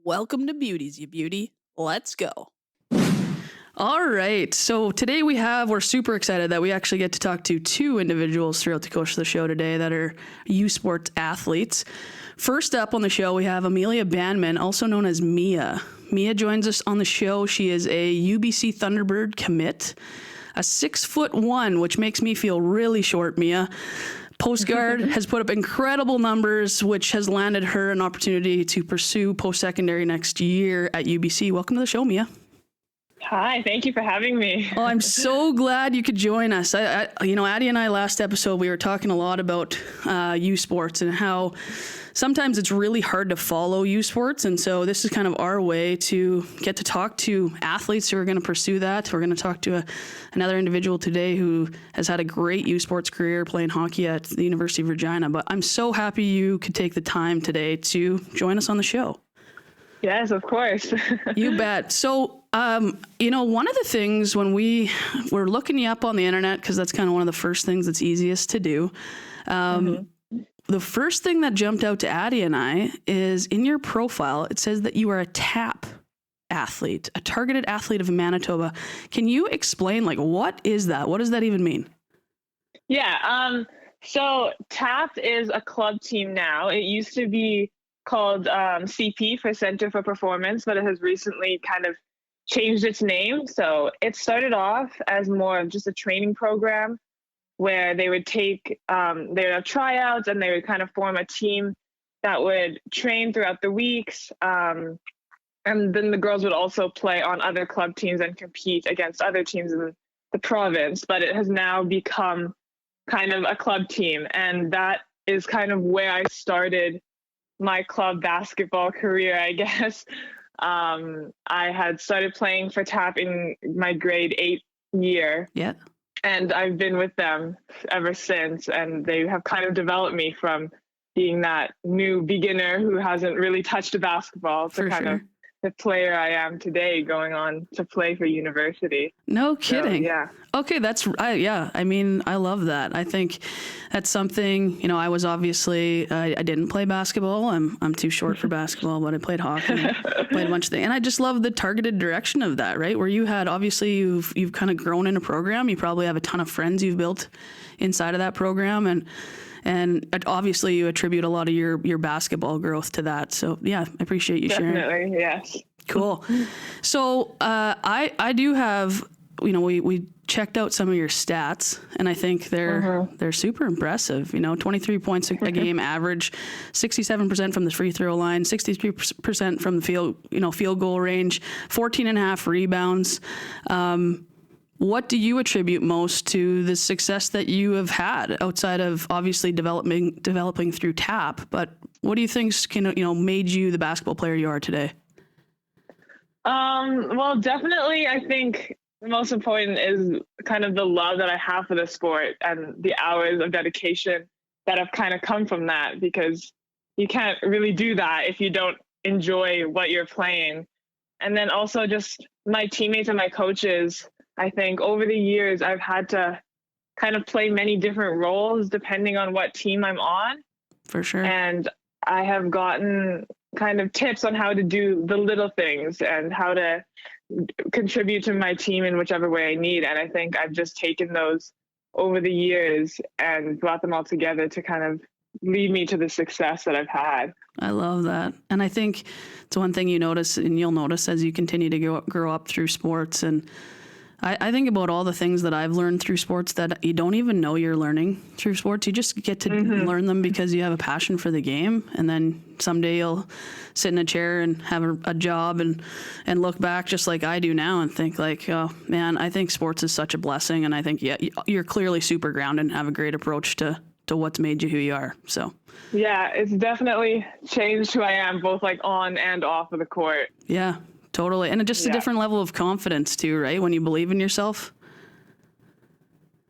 Welcome to Beauties, you beauty. Let's go. All right. So today we're super excited that we actually get to talk to two individuals throughout the course of the show today that are U Sports athletes. First up on the show, we have Amelia Banmann, also known as Mia. Mia joins us on the show. She is a UBC Thunderbird commit, a 6'1", which makes me feel really short, Mia. Postguard has put up incredible numbers, which has landed her an opportunity to pursue post-secondary next year at UBC. Welcome to the show, Mia. Hi, thank you for having me. Oh, I'm so glad you could join us. Addie and I last episode, we were talking a lot about U Sports and how sometimes it's really hard to follow U Sports. And so this is kind of our way to get to talk to athletes who are going to pursue that. We're going to talk to another individual today who has had a great U Sports career playing hockey at the University of Regina. But I'm so happy you could take the time today to join us on the show. Yes, of course. You bet. So, one of the things when we were looking you up on the internet, because that's kind of one of the first things that's easiest to do. The first thing that jumped out to Addie and I is in your profile, it says that you are a TAP athlete, a targeted athlete of Manitoba. Can you explain, what is that? What does that even mean? Yeah. So TAP is a club team now. It used to be called CP for Center for Performance, but it has recently kind of changed its name. So it started off as more of just a training program where they would they would have tryouts and they would kind of form a team that would train throughout the weeks. And then the girls would also play on other club teams and compete against other teams in the province. But it has now become kind of a club team. And that is kind of where I started my club basketball career, I guess. I had started playing for TAP in my grade 8 year. Yeah. And I've been with them ever since. And they have kind of developed me from being that new beginner who hasn't really touched a basketball to of the player I am today, going on to play for university. No kidding. So, yeah. Okay, I love that. I think that's something, I was obviously, I didn't play basketball. I'm too short for basketball, but I played hockey, played a bunch of things. And I just love the targeted direction of that, right? Where you had, obviously, you've kind of grown in a program. You probably have a ton of friends you've built inside of that program. And obviously you attribute a lot of your basketball growth to that. So yeah, I appreciate you sharing. Definitely, yes. Cool. So I do have, we checked out some of your stats, and I think they're super impressive. 23 points a game average, 67% from the free throw line, 63% from the field goal range, 14.5 rebounds. What do you attribute most to the success that you have had outside of obviously developing through TAP? But what do you think's made you the basketball player you are today? Well, definitely, I think the most important is kind of the love that I have for the sport and the hours of dedication that have kind of come from that, because you can't really do that if you don't enjoy what you're playing. And then also just my teammates and my coaches. I think over the years, I've had to kind of play many different roles depending on what team I'm on. For sure. And I have gotten kind of tips on how to do the little things and how to contribute to my team in whichever way I need. And I think I've just taken those over the years and brought them all together to kind of lead me to the success that I've had. I love that. And I think it's one thing you notice, and you'll notice as you continue to grow up through sports. And I think about all the things that I've learned through sports that you don't even know you're learning through sports. You just get to learn them because you have a passion for the game. And then someday you'll sit in a chair and have a job and look back just like I do now and think oh man, I think sports is such a blessing. And I think, you're clearly super grounded and have a great approach to what's made you who you are. So yeah, it's definitely changed who I am, both on and off of the court. Yeah. Totally. And just a different level of confidence too, right? When you believe in yourself.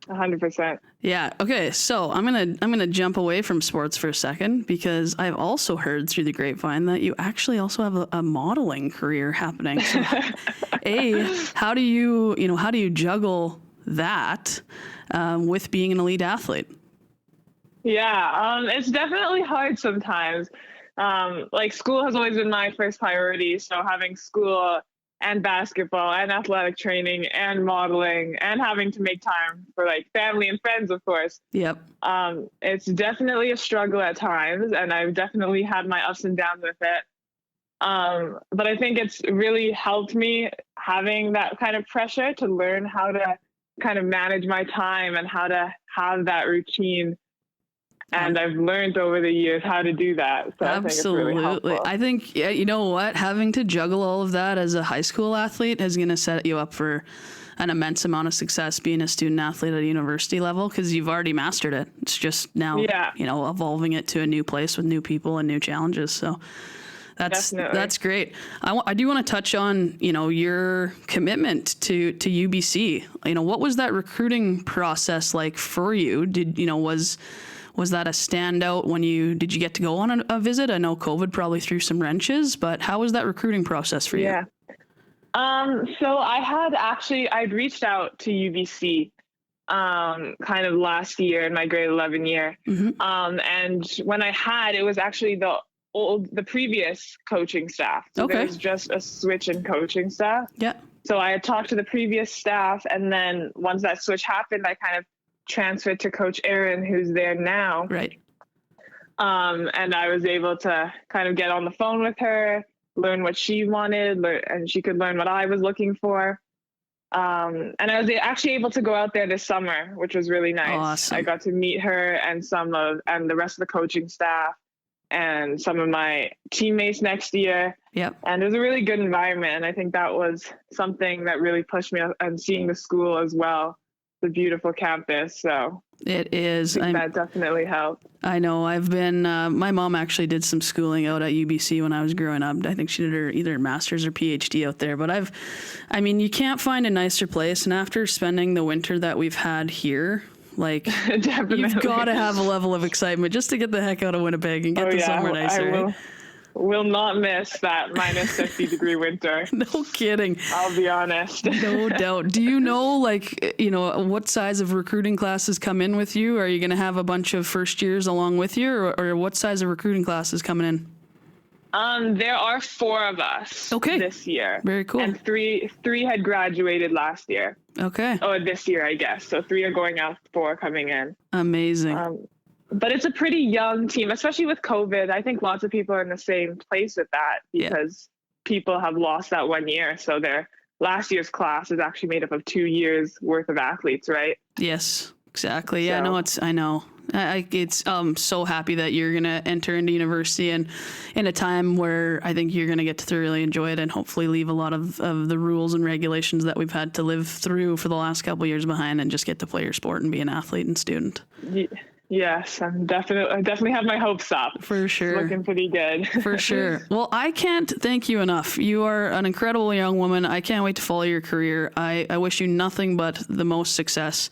100%. Yeah. Okay. So I'm going to jump away from sports for a second, because I've also heard through the grapevine that you actually also have a modeling career happening. So how do you juggle that with being an elite athlete? Yeah. It's definitely hard sometimes. like school has always been my first priority. So having school and basketball and athletic training and modeling and having to make time for like family and friends, of course. Yep. It's definitely a struggle at times, and I've definitely had my ups and downs with it. But I think it's really helped me having that kind of pressure to learn how to kind of manage my time and how to have that routine. And I've learned over the years how to do that. So Absolutely. I think it's really helpful. I think, yeah, you know what? Having to juggle all of that as a high school athlete is going to set you up for an immense amount of success being a student athlete at a university level, because you've already mastered it. It's just now, evolving it to a new place with new people and new challenges. So that's great. I do want to touch on, your commitment to UBC. What was that recruiting process like for you? Was that a standout did you get to go on a visit? I know COVID probably threw some wrenches, but how was that recruiting process for you? Yeah. So I'd reached out to UBC, kind of last year in my grade 11 year. Mm-hmm. And when it was actually the previous coaching staff. So okay. There was just a switch in coaching staff. Yeah. So I had talked to the previous staff, and then once that switch happened, I kind of transferred to Coach Erin, who's there now. Right. And I was able to kind of get on the phone with her, learn what she wanted, and she could learn what I was looking for. And I was actually able to go out there this summer, which was really nice. Awesome. I got to meet her and the rest of the coaching staff and some of my teammates next year. Yep. And it was a really good environment. And I think that was something that really pushed me, and seeing the school as well, the beautiful campus. So it is. That definitely helped. I know. I've been, my mom actually did some schooling out at UBC when I was growing up. I think she did her either master's or PhD out there, but you can't find a nicer place. And after spending the winter that we've had here, you've got to have a level of excitement just to get the heck out of Winnipeg and get the summer nicer. Will not miss that minus 50-degree winter. No kidding. I'll be honest. No doubt. Do you know, what size of recruiting classes come in with you? Are you going to have a bunch of first years along with you, or what size of recruiting classes coming in? There are 4 of us this year. Very cool. And three had graduated last year. Okay. Oh, this year, I guess. So 3 are going out, 4 coming in. Amazing. But it's a pretty young team, especially with COVID. I think lots of people are in the same place with that because people have lost that 1 year. So their last year's class is actually made up of 2 years worth of athletes, right? Yes, exactly. Yeah, I know. It's so happy that you're going to enter into university and in a time where I think you're going to get to really enjoy it and hopefully leave a lot of the rules and regulations that we've had to live through for the last couple of years behind and just get to play your sport and be an athlete and student. Yes, I definitely have my hopes up. For sure. It's looking pretty good. For sure. Well, I can't thank you enough. You are an incredible young woman. I can't wait to follow your career. I wish you nothing but the most success.